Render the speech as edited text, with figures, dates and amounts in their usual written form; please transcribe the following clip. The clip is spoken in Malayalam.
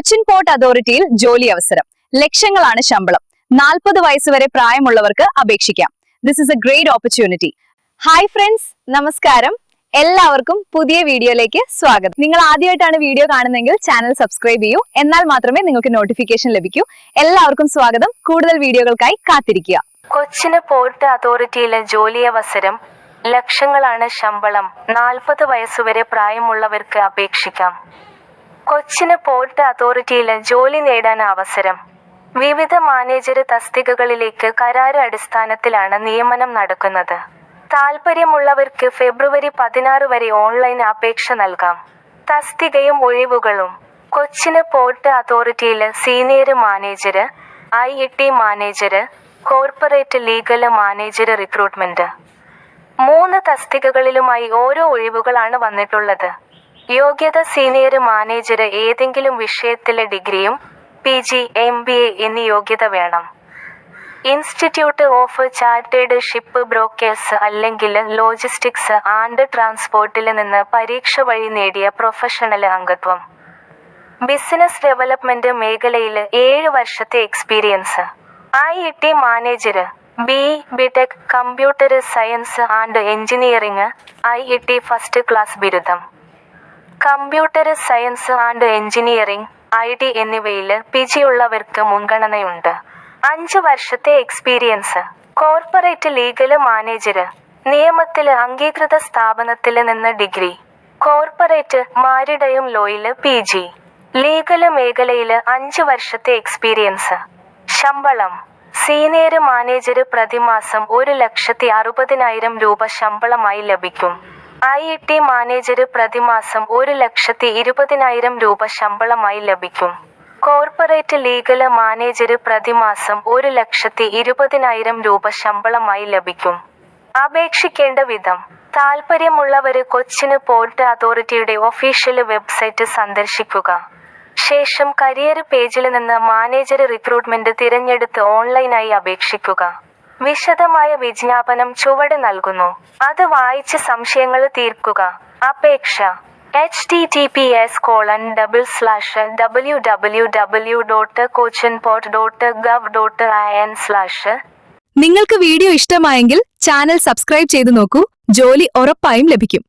കൊച്ചിൻ പോർട്ട് അതോറിറ്റിയിൽ ജോലി അവസരം. ലക്ഷങ്ങളാണ് ശമ്പളം. 40 വയസ്സുവരെ പ്രായമുള്ളവർക്ക് അപേക്ഷിക്കാം. This is A great opportunity. Hi friends, നമസ്കാരം. എല്ലാവർക്കും പുതിയ വീഡിയോയിലേക്ക് സ്വാഗതം. നിങ്ങൾ ആദ്യമായിട്ടാണ് വീഡിയോ കാണുന്നതെങ്കിൽ ചാനൽ സബ്സ്ക്രൈബ് ചെയ്യൂ. എന്നാൽ മാത്രമേ നിങ്ങൾക്ക് നോട്ടിഫിക്കേഷൻ ലഭിക്കൂ. എല്ലാവർക്കും സ്വാഗതം. കൂടുതൽ വീഡിയോകൾക്കായി കാത്തിരിക്കുക. കൊച്ചിന് പോർട്ട് അതോറിറ്റിയിലെ ജോലി അവസരം. ലക്ഷങ്ങളാണ് ശമ്പളം. 40 വയസ്സുവരെ പ്രായമുള്ളവർക്ക് അപേക്ഷിക്കാം. കൊച്ചിന് പോർട്ട് അതോറിറ്റിയിലെ ജോലി നേടാൻ അവസരം. വിവിധ മാനേജർ തസ്തികകളിലേക്ക് കരാർ അടിസ്ഥാനത്തിലാണ് നിയമനം നടക്കുന്നത്. താൽപ്പര്യമുള്ളവർക്ക് ഫെബ്രുവരി 16 വരെ ഓൺലൈൻ അപേക്ഷ നൽകാം. തസ്തികയും ഒഴിവുകളും. കൊച്ചിന് പോർട്ട് അതോറിറ്റിയിൽ senior manager, IT manager, corporate legal manager recruitment. 3 തസ്തികകളിലുമായി ഓരോ ഒഴിവുകളാണ് വന്നിട്ടുള്ളത്. യോഗ്യത: സീനിയർ മാനേജർ ഏതെങ്കിലും വിഷയത്തിലെ ഡിഗ്രിയും PG, MBA എന്നീ യോഗ്യത വേണം. Institute of chartered ship brokers അല്ലെങ്കിൽ ലോജിസ്റ്റിക്സ് ആൻഡ് ട്രാൻസ്പോർട്ടിൽ നിന്ന് പരീക്ഷ വഴി നേടിയ പ്രൊഫഷണൽ അംഗത്വം. ബിസിനസ് ഡെവലപ്മെന്റ് മേഖലയിൽ 7 വർഷത്തെ experience. IT manager BTech computer science and engineering, IT first class ബിരുദം. Computer science and engineering, IT എന്നിവയിൽ PG ഉള്ളവർക്ക് മുൻഗണനയുണ്ട്. 5 വർഷത്തെ എക്സ്പീരിയൻസ്. കോർപ്പറേറ്റ് ലീഗൽ മാനേജർ നിയമത്തിൽ അംഗീകൃത സ്ഥാപനത്തിൽ നിന്ന് ഡിഗ്രി. കോർപ്പറേറ്റ് മാരിടൈം ലോയിൽ PG. ലീഗൽ മേഖലയിൽ 5 വർഷത്തെ എക്സ്പീരിയൻസ്. ശമ്പളം: സീനിയർ മാനേജർ പ്രതിമാസം 1,60,000 രൂപ ശമ്പളമായി ലഭിക്കും. IT മാനേജർ പ്രതിമാസം 1,20,000 രൂപ ശമ്പളമായി ലഭിക്കും. കോർപ്പറേറ്റ് ലീഗൽ മാനേജർ പ്രതിമാസം 1,20,000 രൂപ ശമ്പളമായി ലഭിക്കും. അപേക്ഷിക്കേണ്ട വിധം. താൽപ്പര്യമുള്ളവര് കൊച്ചിന് പോർട്ട് അതോറിറ്റിയുടെ ഒഫീഷ്യൽ വെബ്സൈറ്റ് സന്ദർശിക്കുക. ശേഷം കരിയർ പേജിൽ നിന്ന് മാനേജർ റിക്രൂട്ട്മെന്റ് തിരഞ്ഞെടുത്ത് ഓൺലൈനായി അപേക്ഷിക്കുക. വിശദമായ വിജ്ഞാപനം ചുവടെ നൽകുന്നു. അത് വായിച്ച് സംശയങ്ങൾ തീർക്കുക. അപേക്ഷ: https://www.cochinport.gov.in/ നിങ്ങൾക്ക് വീഡിയോ ഇഷ്ടമായെങ്കിൽ ചാനൽ സബ്സ്ക്രൈബ് ചെയ്തു നോക്കൂ. ജോലി ഉറപ്പായും ലഭിക്കും.